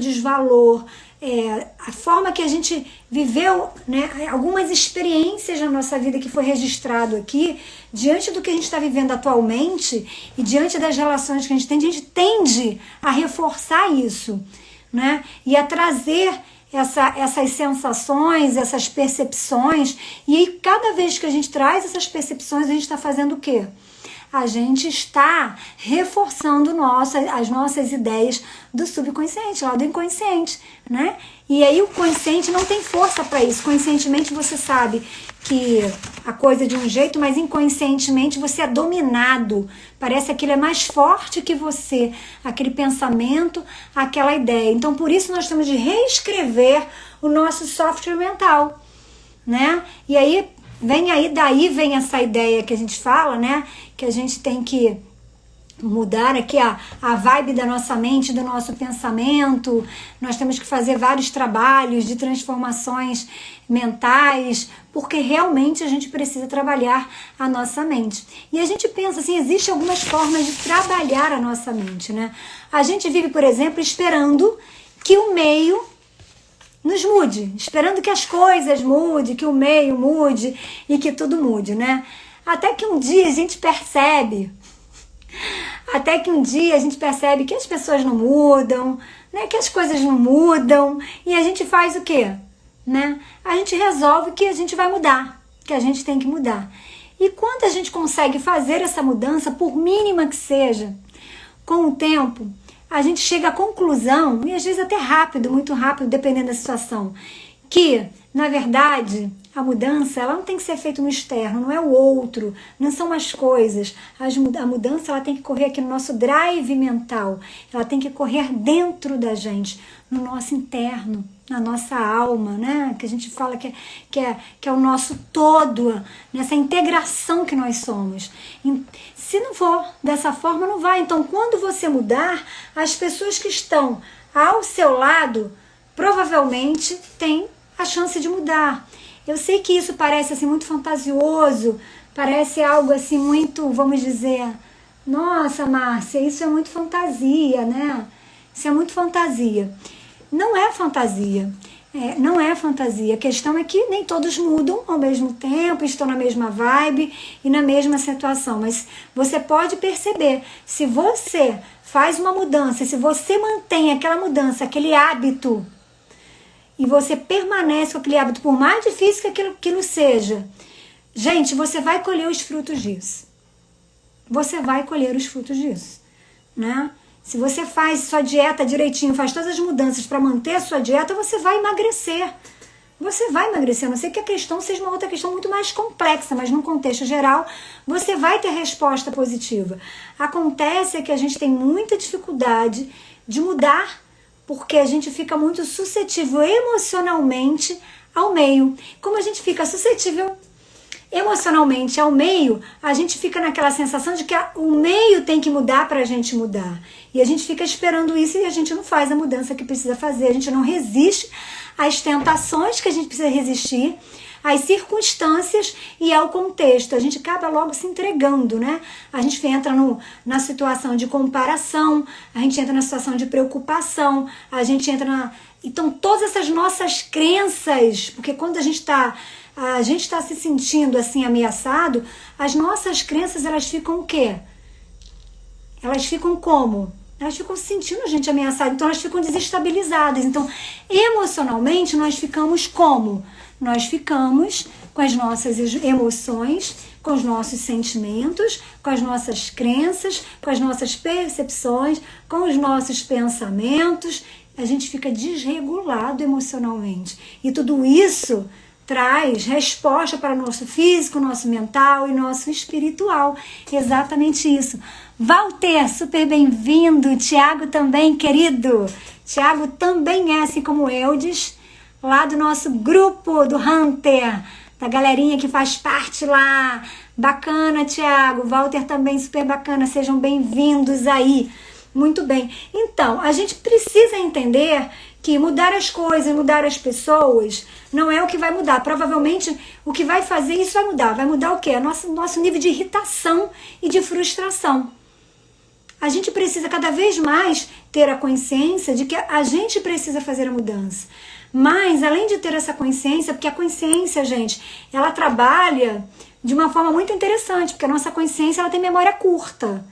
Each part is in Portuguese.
desvalor, a forma que a gente viveu, né, algumas experiências na nossa vida que foi registrado aqui, diante do que a gente está vivendo atualmente e diante das relações que a gente tende a reforçar isso, né, e a trazer essas sensações, essas percepções, e aí cada vez que a gente traz essas percepções, a gente está fazendo o quê? A gente está reforçando as nossas ideias do subconsciente, lá do inconsciente, né? E aí o consciente não tem força para isso. Conscientemente você sabe que a coisa é de um jeito, mas inconscientemente você é dominado. Parece que aquilo é mais forte que você, aquele pensamento, aquela ideia. Então por isso nós temos de reescrever o nosso software mental, né? E aí daí vem essa ideia que a gente fala, né? Que a gente tem que mudar aqui a vibe da nossa mente, do nosso pensamento. Nós temos que fazer vários trabalhos de transformações mentais, porque realmente a gente precisa trabalhar a nossa mente. E a gente pensa assim, existem algumas formas de trabalhar a nossa mente, né? A gente vive, por exemplo, esperando que o meio nos mude, esperando que as coisas mudem, que o meio mude e que tudo mude, né? Até que um dia a gente percebe que as pessoas não mudam, né? Que as coisas não mudam, e a gente faz o quê? Né? A gente resolve que a gente vai mudar, que a gente tem que mudar. E quando a gente consegue fazer essa mudança, por mínima que seja, com o tempo, a gente chega à conclusão, e às vezes até rápido, muito rápido, dependendo da situação, que, na verdade, a mudança ela não tem que ser feita no externo, não é o outro, não são as coisas. A mudança ela tem que correr aqui no nosso drive mental, ela tem que correr dentro da gente, no nosso interno, na nossa alma, né? Que a gente fala que é o nosso todo, nessa integração que nós somos. Se não for dessa forma, não vai. Então, quando você mudar, as pessoas que estão ao seu lado provavelmente têm a chance de mudar. Eu sei que isso parece assim muito fantasioso, parece algo assim muito, vamos dizer, nossa, Márcia, isso é muito fantasia, né? Isso é muito fantasia. Não é fantasia. Não é fantasia. A questão é que nem todos mudam ao mesmo tempo, estão na mesma vibe e na mesma situação. Mas você pode perceber, se você faz uma mudança, se você mantém aquela mudança, aquele hábito, e você permanece com aquele hábito, por mais difícil que aquilo seja, gente, você vai colher os frutos disso. Você vai colher os frutos disso, né? Se você faz sua dieta direitinho, faz todas as mudanças para manter a sua dieta, você vai emagrecer. Você vai emagrecer, a não ser que a questão seja uma outra questão muito mais complexa, mas no contexto geral, você vai ter resposta positiva. Acontece que a gente tem muita dificuldade de mudar, porque a gente fica muito suscetível emocionalmente ao meio. Como a gente fica suscetível emocionalmente ao meio, a gente fica naquela sensação de que o meio tem que mudar para a gente mudar. E a gente fica esperando isso e a gente não faz a mudança que precisa fazer. A gente não resiste às tentações que a gente precisa resistir, às circunstâncias e ao contexto. A gente acaba logo se entregando, né? A gente entra na situação de comparação, a gente entra na situação de preocupação, a gente entra na... Então, todas essas nossas crenças, porque quando a gente está se sentindo assim ameaçado, as nossas crenças, elas ficam o quê? Elas ficam como? Elas ficam se sentindo a gente ameaçado, então elas ficam desestabilizadas. Então, emocionalmente, nós ficamos como? Nós ficamos com as nossas emoções, com os nossos sentimentos, com as nossas crenças, com as nossas percepções, com os nossos pensamentos. A gente fica desregulado emocionalmente. E tudo isso traz resposta para o nosso físico, nosso mental e nosso espiritual. Exatamente isso. Walter, super bem-vindo. Tiago também, querido. Tiago também é, assim como Eudes, lá do nosso grupo do Hunter, da galerinha que faz parte lá. Bacana, Tiago. Walter também, super bacana. Sejam bem-vindos aí. Muito bem. Então, a gente precisa entender que mudar as coisas, mudar as pessoas, não é o que vai mudar. Provavelmente, o que vai fazer isso vai mudar. Vai mudar o quê? Nosso nível de irritação e de frustração. a gente precisa cada vez mais ter a consciência de que a gente precisa fazer a mudança. Mas, além de ter essa consciência, porque a consciência, gente, ela trabalha de uma forma muito interessante, porque a nossa consciência, ela tem memória curta,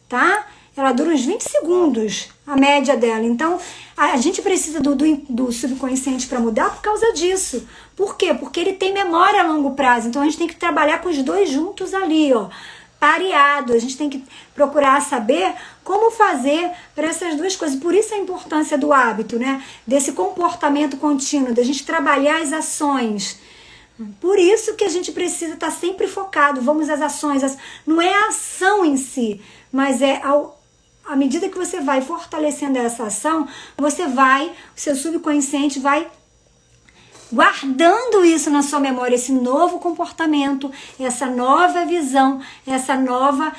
tá? Ela dura uns 20 segundos, a média dela. Então, a gente precisa do subconsciente para mudar por causa disso. Por quê? Porque ele tem memória a longo prazo. Então, a gente tem que trabalhar com os dois juntos ali, ó, pareado. A gente tem que procurar saber como fazer para essas duas coisas. Por isso a importância do hábito, né? Desse comportamento contínuo, da gente trabalhar as ações. Por isso que a gente precisa estar sempre focado. Vamos às ações. Não é a ação em si, mas é à medida que você vai fortalecendo essa ação, o seu subconsciente vai guardando isso na sua memória, esse novo comportamento, essa nova visão, essa nova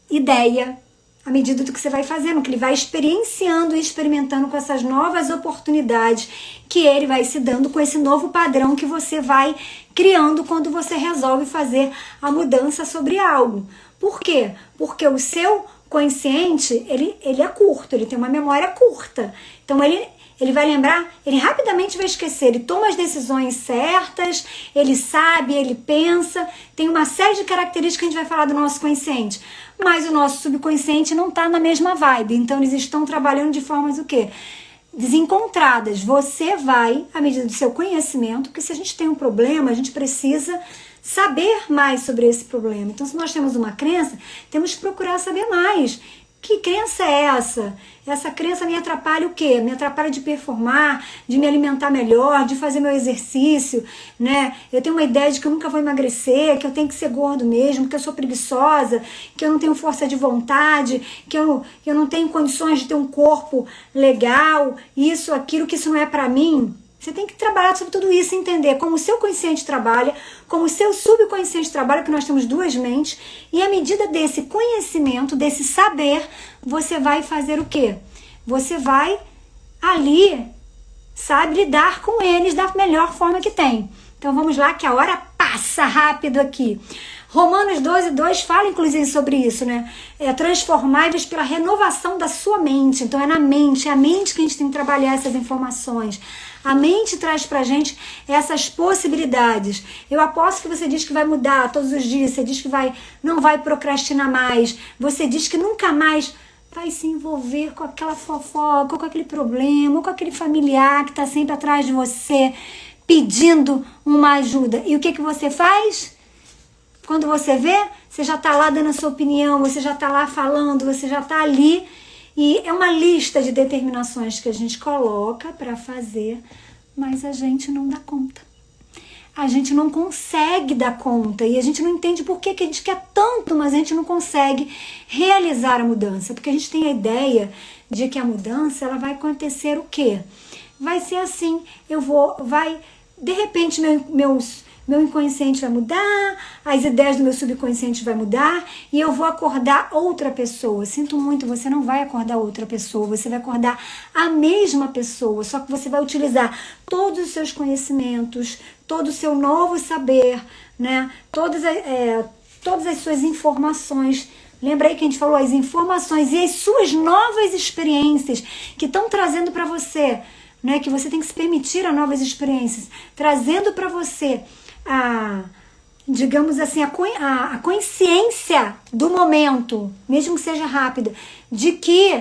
ideia, à medida do que você vai fazendo, que ele vai experienciando e experimentando com essas novas oportunidades que ele vai se dando com esse novo padrão que você vai criando quando você resolve fazer a mudança sobre algo. Por quê? Porque o seu consciente, ele é curto, ele tem uma memória curta. Então ele vai lembrar, ele rapidamente vai esquecer, ele toma as decisões certas, ele sabe, ele pensa, tem uma série de características que a gente vai falar do nosso consciente. Mas o nosso subconsciente não está na mesma vibe, então eles estão trabalhando de formas o quê? Desencontradas. Você vai, à medida do seu conhecimento, porque se a gente tem um problema, a gente precisa saber mais sobre esse problema. Então, se nós temos uma crença, temos que procurar saber mais. Que crença é essa? Essa crença me atrapalha o quê? Me atrapalha de performar, de me alimentar melhor, de fazer meu exercício, né? Eu tenho uma ideia de que eu nunca vou emagrecer, que eu tenho que ser gordo mesmo, que eu sou preguiçosa, que eu não tenho força de vontade, que eu não tenho condições de ter um corpo legal, isso, aquilo, que isso não é pra mim. Você tem que trabalhar sobre tudo isso e entender como o seu consciente trabalha, como o seu subconsciente trabalha, porque nós temos duas mentes, e à medida desse conhecimento, desse saber, você vai fazer o quê? Você vai ali, sabe, lidar com eles da melhor forma que tem. Então vamos lá, que a hora passa rápido aqui. Romanos 12:2 fala inclusive sobre isso, né? Transformáveis pela renovação da sua mente. Então é na mente, é a mente que a gente tem que trabalhar essas informações. A mente traz pra gente essas possibilidades. Eu aposto que você diz que vai mudar todos os dias, você diz que não vai procrastinar mais, você diz que nunca mais vai se envolver com aquela fofoca, ou com aquele problema, ou com aquele familiar que está sempre atrás de você, pedindo uma ajuda. E o que você faz? Quando você vê, você já está lá dando a sua opinião, você já está lá falando, você já está ali. E é uma lista de determinações que a gente coloca para fazer, mas a gente não dá conta. A gente não consegue dar conta e a gente não entende por que a gente quer tanto, mas a gente não consegue realizar a mudança. Porque a gente tem a ideia de que a mudança ela vai acontecer o quê? Vai ser assim, de repente meu inconsciente vai mudar, as ideias do meu subconsciente vai mudar e eu vou acordar outra pessoa. Sinto muito, você não vai acordar outra pessoa, você vai acordar a mesma pessoa, só que você vai utilizar todos os seus conhecimentos, todo o seu novo saber, né? Todas as suas informações. Lembra aí que a gente falou as informações e as suas novas experiências que estão trazendo para você, né? Que você tem que se permitir a novas experiências, trazendo para você digamos assim, a consciência do momento, mesmo que seja rápida, de que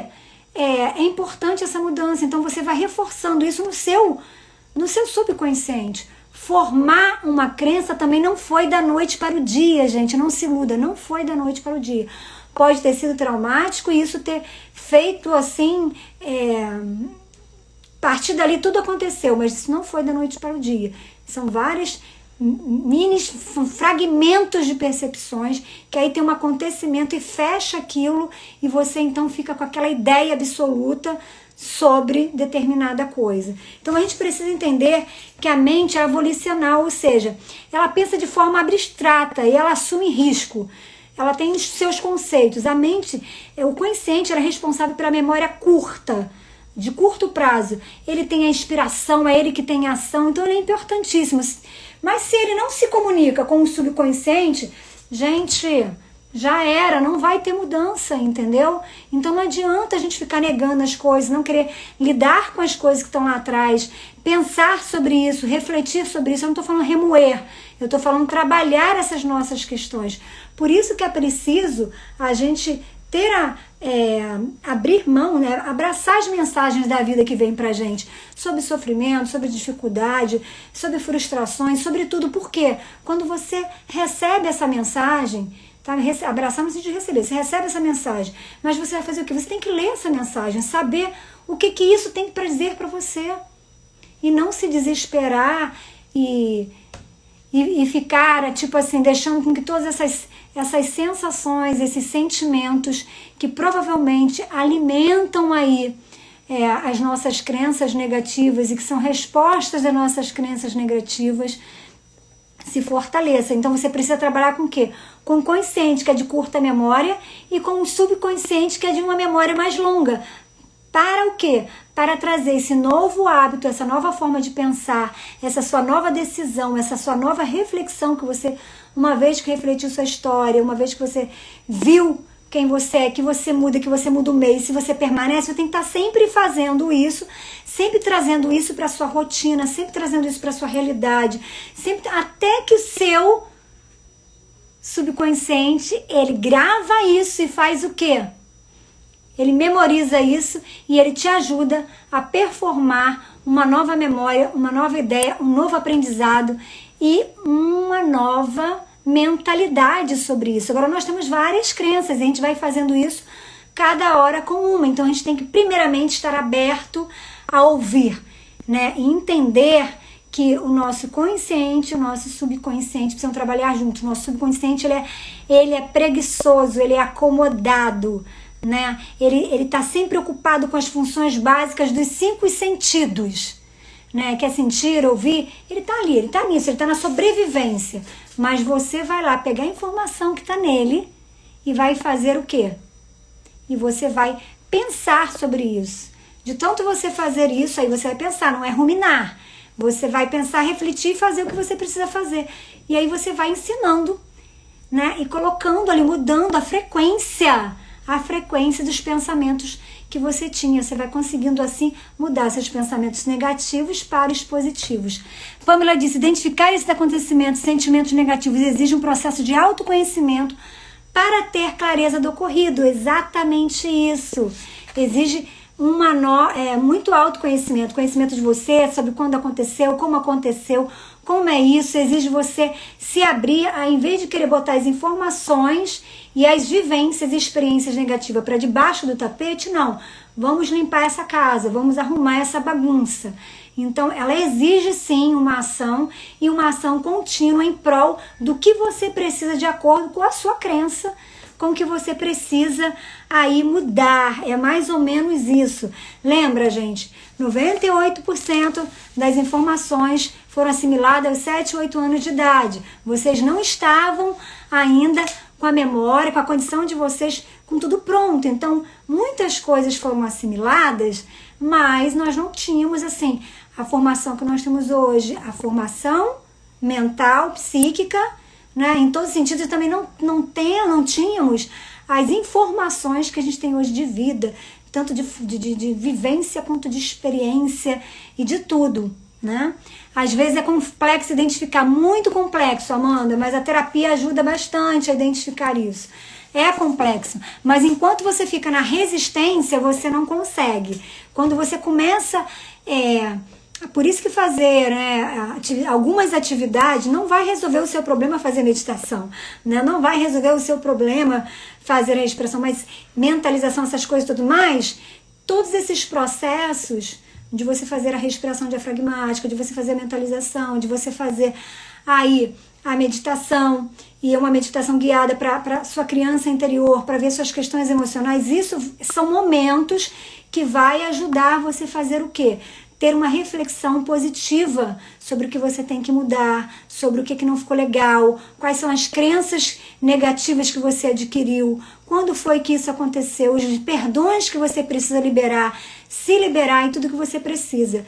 é importante essa mudança. Então você vai reforçando isso no seu subconsciente. Formar uma crença também não foi da noite para o dia, gente, não se iluda, não foi da noite para o dia. Pode ter sido traumático e isso ter feito assim, a partir dali tudo aconteceu, mas isso não foi da noite para o dia. São vários mini fragmentos de percepções que aí tem um acontecimento e fecha aquilo e você então fica com aquela ideia absoluta sobre determinada coisa. Então a gente precisa entender que a mente é volicional, ou seja, ela pensa de forma abstrata e ela assume risco. Ela tem os seus conceitos. A mente, o consciente, era responsável pela memória curta, de curto prazo. Ele tem a inspiração, é ele que tem a ação, então ele é importantíssimo. Mas se ele não se comunica com o subconsciente, gente, já era, não vai ter mudança, entendeu? Então não adianta a gente ficar negando as coisas, não querer lidar com as coisas que estão lá atrás, pensar sobre isso, refletir sobre isso. Eu não estou falando remoer, eu estou falando trabalhar essas nossas questões. Por isso que é preciso a gente ter abrir mão, né? Abraçar as mensagens da vida que vem pra gente, sobre sofrimento, sobre dificuldade, sobre frustrações, sobre tudo. Porque quando você recebe essa mensagem, tá? Abraçar no sentido de receber, você recebe essa mensagem, mas você vai fazer o quê? Você tem que ler essa mensagem, saber o que isso tem para dizer para você, e não se desesperar e ficar, tipo assim, deixando com que todas essas sensações, esses sentimentos que provavelmente alimentam aí as nossas crenças negativas e que são respostas às nossas crenças negativas, se fortaleça. Então você precisa trabalhar com o quê? Com o consciente, que é de curta memória, e com o subconsciente, que é de uma memória mais longa. Para o quê? Para trazer esse novo hábito, essa nova forma de pensar, essa sua nova decisão, essa sua nova reflexão que você, uma vez que refletiu sua história, uma vez que você viu quem você é, que você muda o meio, se você permanece, você tem que estar sempre fazendo isso, sempre trazendo isso para a sua rotina, sempre trazendo isso para a sua realidade, sempre, até que o seu subconsciente, ele grava isso e faz o quê? Ele memoriza isso e ele te ajuda a performar uma nova memória, uma nova ideia, um novo aprendizado e uma nova mentalidade sobre isso. Agora nós temos várias crenças e a gente vai fazendo isso cada hora com uma. Então a gente tem que primeiramente estar aberto a ouvir, né? E entender que o nosso consciente e o nosso subconsciente precisam trabalhar juntos. O nosso subconsciente ele é preguiçoso, ele é acomodado, né? Ele tá sempre ocupado com as funções básicas dos 5 sentidos, né? Quer sentir, ouvir, ele tá ali, ele tá nisso, ele tá na sobrevivência. Mas você vai lá pegar a informação que tá nele e vai fazer o quê? E você vai pensar sobre isso. De tanto você fazer isso, aí você vai pensar, não é ruminar. Você vai pensar, refletir e fazer o que você precisa fazer. E aí você vai ensinando, né? E colocando ali, mudando a frequência dos pensamentos que você tinha. Você vai conseguindo assim mudar seus pensamentos negativos para os positivos. Pamela disse, identificar esses acontecimentos, sentimentos negativos exige um processo de autoconhecimento para ter clareza do ocorrido. Exatamente isso. Exige muito autoconhecimento, conhecimento de você, sobre quando aconteceu, como é isso, exige você se abrir, em vez de querer botar as informações e as vivências e experiências negativas para debaixo do tapete, não. Vamos limpar essa casa, vamos arrumar essa bagunça. Então, ela exige sim uma ação e uma ação contínua em prol do que você precisa de acordo com a sua crença, com o que você precisa aí mudar. É mais ou menos isso. Lembra, gente? 98% das informações foram assimiladas aos 7, 8 anos de idade. Vocês não estavam ainda com a memória, com a condição de vocês, com tudo pronto. Então, muitas coisas foram assimiladas, mas nós não tínhamos, assim, a formação que nós temos hoje, a formação mental, psíquica, né? Em todos os sentidos, também não tínhamos as informações que a gente tem hoje de vida, tanto de vivência quanto de experiência e de tudo, né? Às vezes é complexo identificar, muito complexo, Amanda, mas a terapia ajuda bastante a identificar isso. É complexo, mas enquanto você fica na resistência, você não consegue. Quando você começa... Por isso que fazer, né, algumas atividades não vai resolver o seu problema fazer meditação, né? Não vai resolver o seu problema fazer a respiração, mas mentalização, essas coisas e tudo mais, todos esses processos de você fazer a respiração diafragmática, de você fazer a mentalização, de você fazer aí a meditação, e uma meditação guiada para sua criança interior, para ver suas questões emocionais, isso são momentos que vai ajudar você a fazer o quê? Ter uma reflexão positiva sobre o que você tem que mudar, sobre o que não ficou legal, quais são as crenças negativas que você adquiriu, quando foi que isso aconteceu, os perdões que você precisa liberar, se liberar em tudo que você precisa.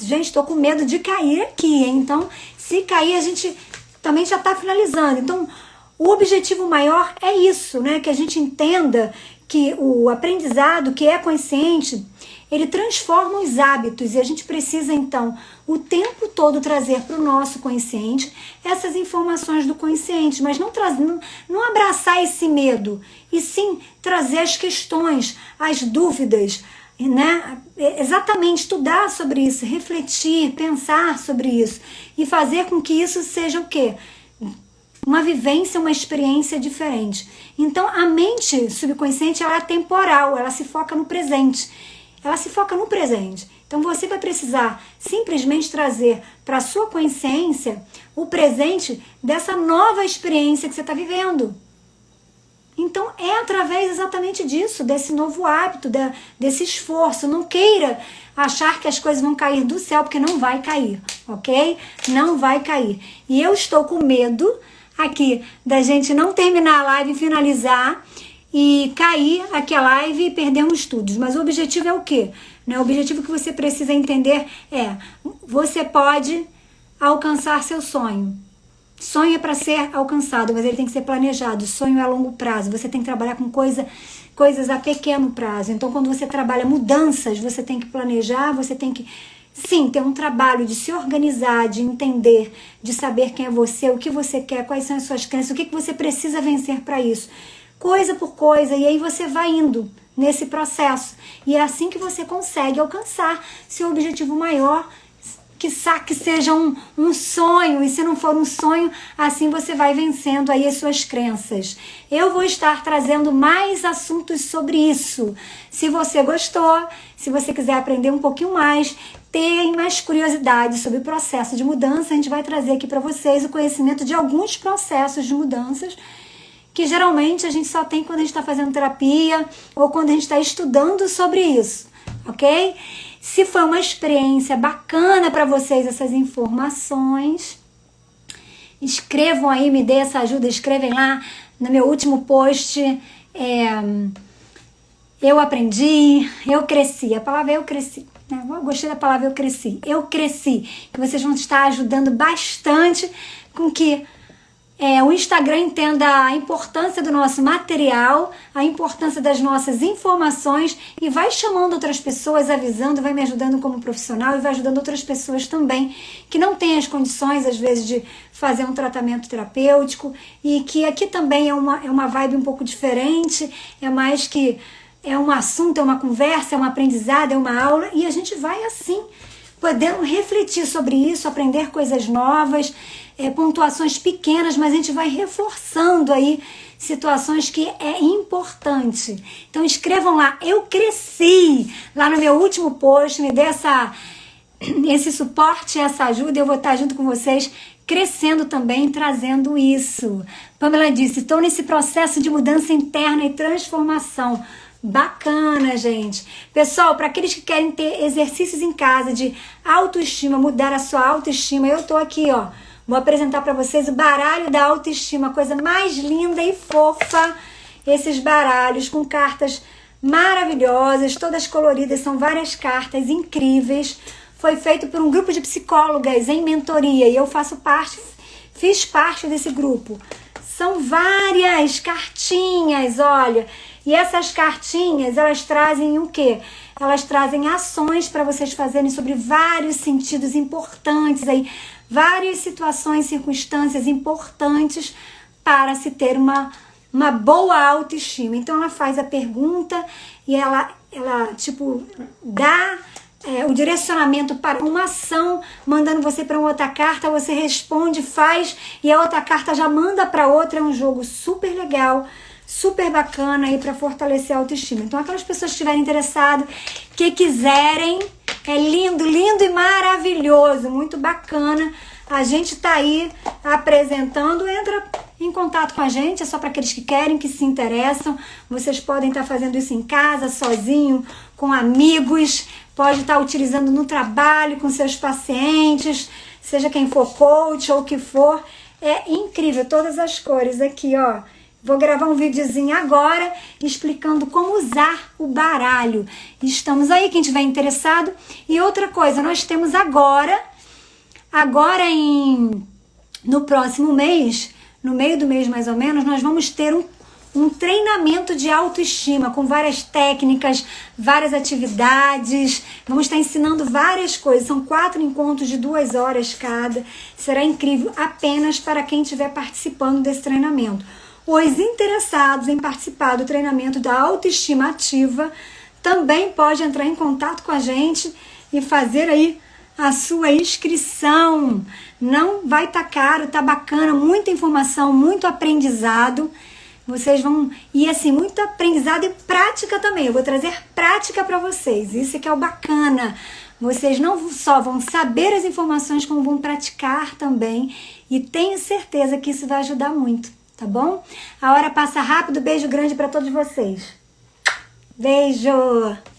Gente, estou com medo de cair aqui, hein? Então, se cair, a gente também já está finalizando. Então, O objetivo maior é isso, né? Que a gente entenda que o aprendizado que é consciente, ele transforma os hábitos e a gente precisa, então, o tempo todo trazer para o nosso consciente essas informações do consciente, mas não abraçar esse medo, e sim trazer as questões, as dúvidas, né? Exatamente, estudar sobre isso, refletir, pensar sobre isso e fazer com que isso seja o quê? Uma vivência, uma experiência diferente. Então, a mente subconsciente, ela é temporal, ela se foca no presente. Ela se foca no presente. Então, você vai precisar simplesmente trazer para a sua consciência o presente dessa nova experiência que você está vivendo. Então, é através exatamente disso, desse novo hábito, desse esforço. Não queira achar que as coisas vão cair do céu, porque não vai cair, ok? Não vai cair. E eu estou com medo aqui da gente não terminar a live e finalizar e cair aqui a live e perdermos estudos. Mas o objetivo é o quê? O objetivo que você precisa entender é: você pode alcançar seu sonho. Sonho é para ser alcançado, mas ele tem que ser planejado. Sonho é a longo prazo. Você tem que trabalhar com coisas a pequeno prazo. Então, quando você trabalha mudanças, você tem que planejar, você tem que, sim, ter um trabalho de se organizar, de entender, de saber quem é você, o que você quer, quais são as suas crenças, o que você precisa vencer para isso. Coisa por coisa, e aí você vai indo nesse processo. E é assim que você consegue alcançar seu objetivo maior, que seja um sonho, e se não for um sonho, assim você vai vencendo aí as suas crenças. Eu vou estar trazendo mais assuntos sobre isso. Se você gostou, se você quiser aprender um pouquinho mais, ter mais curiosidade sobre o processo de mudança, a gente vai trazer aqui para vocês o conhecimento de alguns processos de mudanças que geralmente a gente só tem quando a gente está fazendo terapia ou quando a gente está estudando sobre isso, ok? Se foi uma experiência bacana para vocês essas informações, escrevam aí, me dê essa ajuda, escrevem lá no meu último post, eu aprendi, eu cresci, a palavra eu cresci, né? Eu gostei da palavra eu cresci, que vocês vão estar ajudando bastante com que o Instagram entenda a importância do nosso material, a importância das nossas informações e vai chamando outras pessoas, avisando, vai me ajudando como profissional e vai ajudando outras pessoas também que não têm as condições, às vezes, de fazer um tratamento terapêutico e que aqui também é uma vibe um pouco diferente, é mais que é um assunto, é uma conversa, é um aprendizado, é uma aula e a gente vai assim, podendo refletir sobre isso, aprender coisas novas, pontuações pequenas, mas a gente vai reforçando aí situações que é importante. Então escrevam lá, eu cresci, lá no meu último post, me dê esse suporte, essa ajuda, eu vou estar junto com vocês, crescendo também, trazendo isso. Pamela disse, estou nesse processo de mudança interna e transformação. Bacana, gente. Pessoal, para aqueles que querem ter exercícios em casa de autoestima, mudar a sua autoestima, eu tô aqui, ó. Vou apresentar para vocês o baralho da autoestima, coisa mais linda e fofa. Esses baralhos com cartas maravilhosas, todas coloridas, são várias cartas incríveis. Foi feito por um grupo de psicólogas em mentoria e eu fiz parte desse grupo. São várias cartinhas, olha. E essas cartinhas, elas trazem o quê? Elas trazem ações para vocês fazerem sobre vários sentidos importantes aí, várias situações, circunstâncias importantes para se ter uma boa autoestima. Então ela faz a pergunta e ela tipo, dá o direcionamento para uma ação, mandando você para uma outra carta, você responde, faz, e a outra carta já manda para outra. É um jogo super legal, super bacana aí para fortalecer a autoestima. Então aquelas pessoas que estiverem interessadas, que quiserem, é lindo, lindo e maravilhoso, muito bacana. A gente tá aí apresentando, entra em contato com a gente, é só para aqueles que querem, que se interessam. Vocês podem estar fazendo isso em casa, sozinho, com amigos, pode estar utilizando no trabalho, com seus pacientes, seja quem for coach ou o que for. É incrível, todas as cores aqui, ó. Vou gravar um videozinho agora explicando como usar o baralho. Estamos aí, quem tiver interessado. E outra coisa, nós temos agora no próximo mês, no meio do mês mais ou menos, nós vamos ter um treinamento de autoestima com várias técnicas, várias atividades. Vamos estar ensinando várias coisas. São 4 encontros de 2 horas cada. Será incrível apenas para quem estiver participando desse treinamento. Os interessados em participar do treinamento da autoestima ativa também pode entrar em contato com a gente e fazer aí a sua inscrição. Não vai estar caro, tá bacana, muita informação, muito aprendizado. Vocês vão, e assim, muito aprendizado e prática também. Eu vou trazer prática para vocês. Isso é que é o bacana. Vocês não só vão saber as informações, como vão praticar também. E tenho certeza que isso vai ajudar muito, tá bom? A hora passa rápido. Beijo grande para todos vocês. Beijo!